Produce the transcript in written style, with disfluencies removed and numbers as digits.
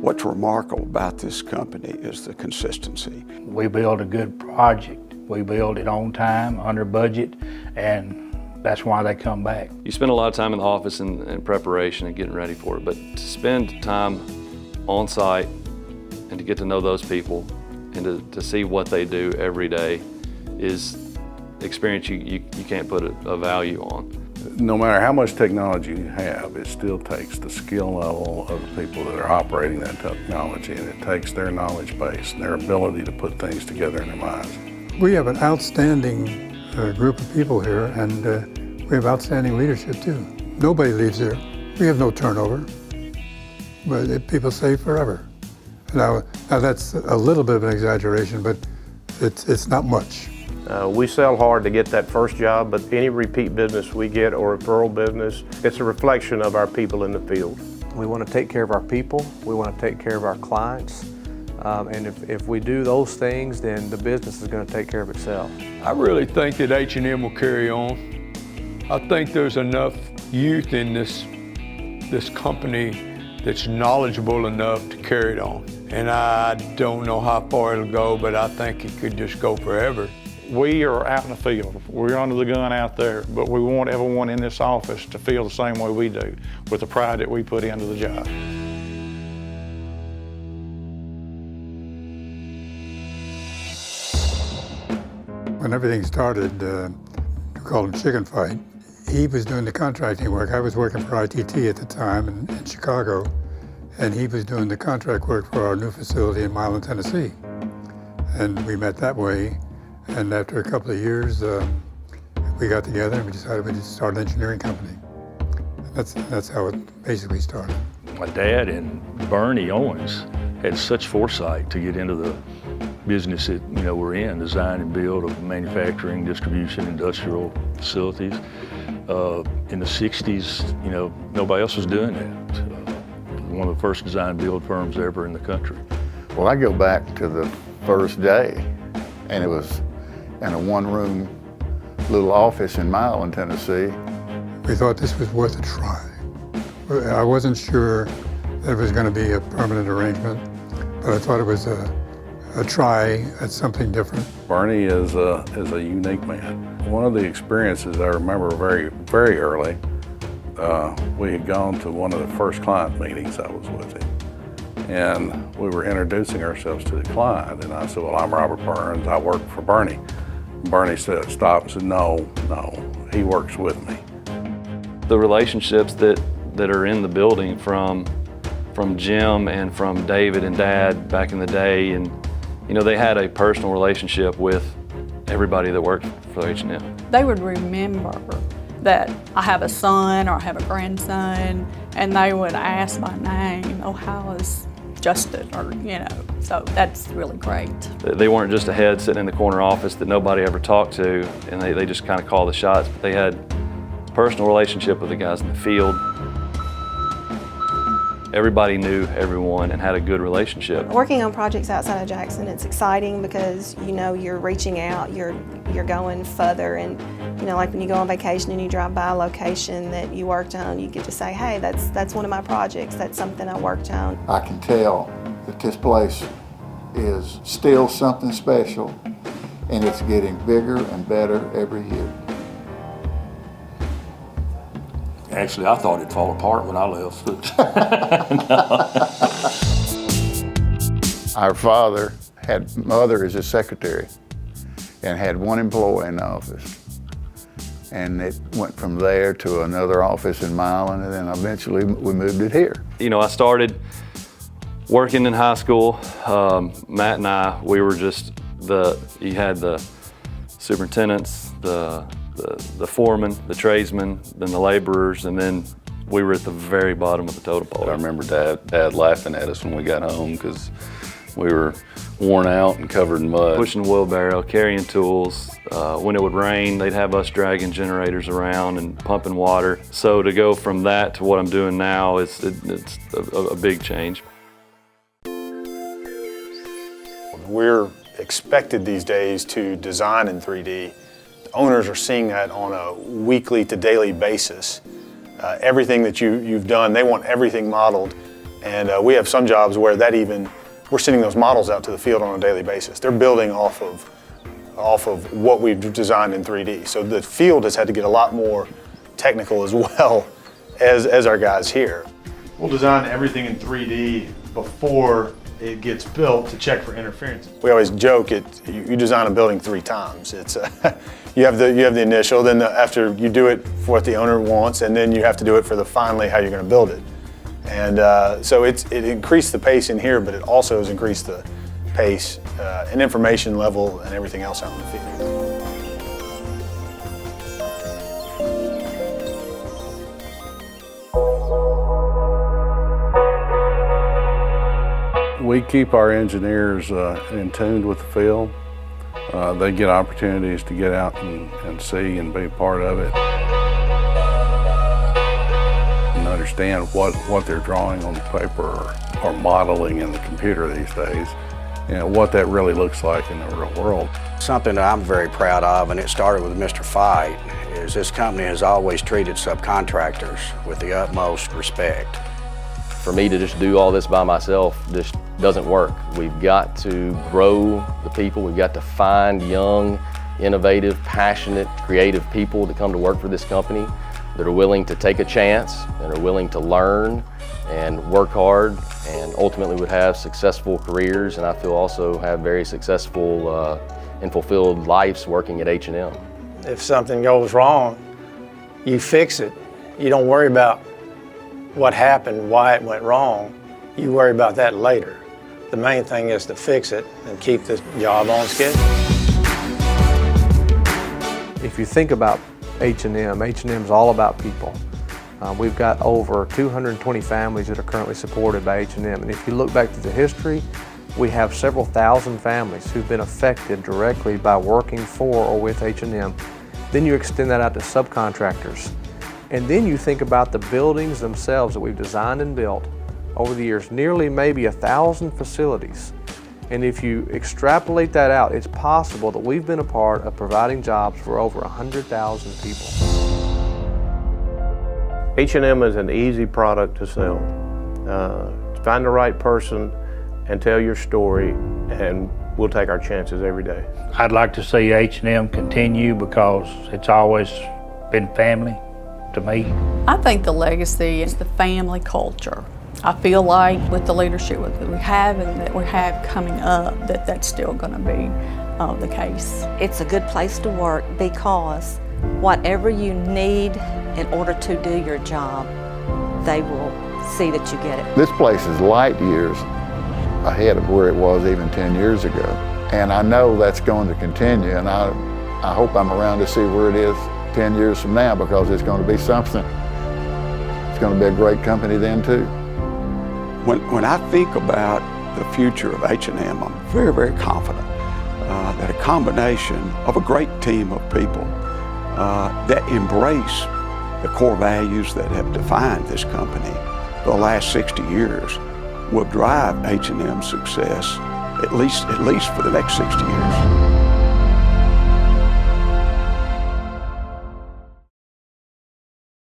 What's remarkable about this company is the consistency. We build a good project. We build it on time, under budget, and that's why they come back. You spend a lot of time in the office in preparation and getting ready for it, but to spend time on site and to get to know those people and to see what they do every day is experience you can't put a value on. No matter how much technology you have, it still takes the skill level of the people that are operating that technology, and it takes their knowledge base and their ability to put things together in their minds. We have an outstanding group of people here, and we have outstanding leadership too. Nobody leaves here. We have no turnover, but people stay forever. Now that's a little bit of an exaggeration, but it's not much. We sell hard to get that first job, but any repeat business we get or referral business, it's a reflection of our people in the field. We want to take care of our people, we want to take care of our clients, and if we do those things, then the business is going to take care of itself. I really think that H&M will carry on. I think there's enough youth in this company that's knowledgeable enough to carry it on. And I don't know how far it'll go, but I think it could just go forever. We are out in the field. We're under the gun out there, but we want everyone in this office to feel the same way we do, with the pride that we put into the job. When everything started, we called him Chicken Fight. He was doing the contracting work. I was working for ITT at the time in Chicago, and he was doing the contract work for our new facility in Milan, Tennessee. And we met that way. And after a couple of years, we got together and we decided we'd start an engineering company. That's how it basically started. My dad and Bernie Owens had such foresight to get into the business that we're in, design and build of manufacturing, distribution, industrial facilities. In the 60s, nobody else was doing that. One of the first design build firms ever in the country. Well, I go back to the first day, and it was in a one-room little office in Milan, Tennessee. We thought this was worth a try. I wasn't sure that it was going to be a permanent arrangement, but I thought it was a try at something different. Bernie is a unique man. One of the experiences I remember very, very early, we had gone to one of the first client meetings I was with him. And we were introducing ourselves to the client, and I said, well, I'm Robert Burns, I work for Bernie. Bernie said, stopped and said, no, he works with me. The relationships that are in the building from Jim and from David and Dad back in the day, and they had a personal relationship with everybody that worked for H&M. They would remember that I have a son or I have a grandson, and they would ask my name, oh, how is Justin, or so that's really great. They weren't just a head sitting in the corner office that nobody ever talked to, and they just kind of called the shots. But they had a personal relationship with the guys in the field. Everybody knew everyone and had a good relationship. Working on projects outside of Jackson, it's exciting because you're reaching out, you're going further, and like when you go on vacation and you drive by a location that you worked on, you get to say, hey, that's one of my projects, that's something I worked on. I can tell that this place is still something special, and it's getting bigger and better every year. Actually, I thought it'd fall apart when I left. Our father had mother as his secretary and had one employee in the office. And it went from there to another office in Milan, and then eventually we moved it here. I started working in high school. Matt and I, we were just you had the superintendents, the foreman, the tradesmen, then the laborers, and then we were at the very bottom of the totem pole. I remember Dad laughing at us when we got home because we were worn out and covered in mud. Pushing the wheelbarrow, carrying tools. When it would rain, they'd have us dragging generators around and pumping water. So to go from that to what I'm doing now, it's a big change. We're expected these days to design in 3D. The owners are seeing that on a weekly to daily basis. Everything that you've done, they want everything modeled And we have some jobs where we're sending those models out to the field on a daily basis. They're building off of what we've designed in 3D. So the field has had to get a lot more technical as well as our guys here. We'll design everything in 3D before it gets built to check for interference. We always joke you design a building 3 times. It's you have the initial, then after you do it for what the owner wants, and then you have to do it for finally how you're going to build it. And so it increased the pace in here, but it also has increased the pace and information level and everything else out in the field. We keep our engineers in tune with the field. They get opportunities to get out and see and be part of it. And understand what they're drawing on the paper or modeling in the computer these days, and what that really looks like in the real world. Something that I'm very proud of, and it started with Mr. Fight, is this company has always treated subcontractors with the utmost respect. For me to just do all this by myself just doesn't work. We've got to grow the people. We've got to find young, innovative, passionate, creative people to come to work for this company that are willing to take a chance and are willing to learn and work hard and ultimately would have successful careers, and I feel also have very successful and fulfilled lives working at H&M. If something goes wrong, you fix it. You don't worry about what happened, why it went wrong. You worry about that later. The main thing is to fix it and keep the job on schedule. If you think about H&M is all about people. We've got over 220 families that are currently supported by H&M. And if you look back to the history, we have several thousand families who've been affected directly by working for or with H&M. Then you extend that out to subcontractors. And then you think about the buildings themselves that we've designed and built over the years, nearly maybe 1,000 facilities. And if you extrapolate that out, it's possible that we've been a part of providing jobs for over 100,000 people. H&M is an easy product to sell. Find the right person and tell your story, and we'll take our chances every day. I'd like to see H&M continue because it's always been family to me. I think the legacy is the family culture. I feel like with the leadership that we have and that we have coming up, that's still going to be the case. It's a good place to work because whatever you need in order to do your job, they will see that you get it. This place is light years ahead of where it was even 10 years ago. And I know that's going to continue, and I hope I'm around to see where it is 10 years from now, because it's going to be something. It's going to be a great company then too. When I think about the future of H&M, I'm very, very confident that a combination of a great team of people that embrace the core values that have defined this company for the last 60 years will drive H&M's success at least for the next 60 years.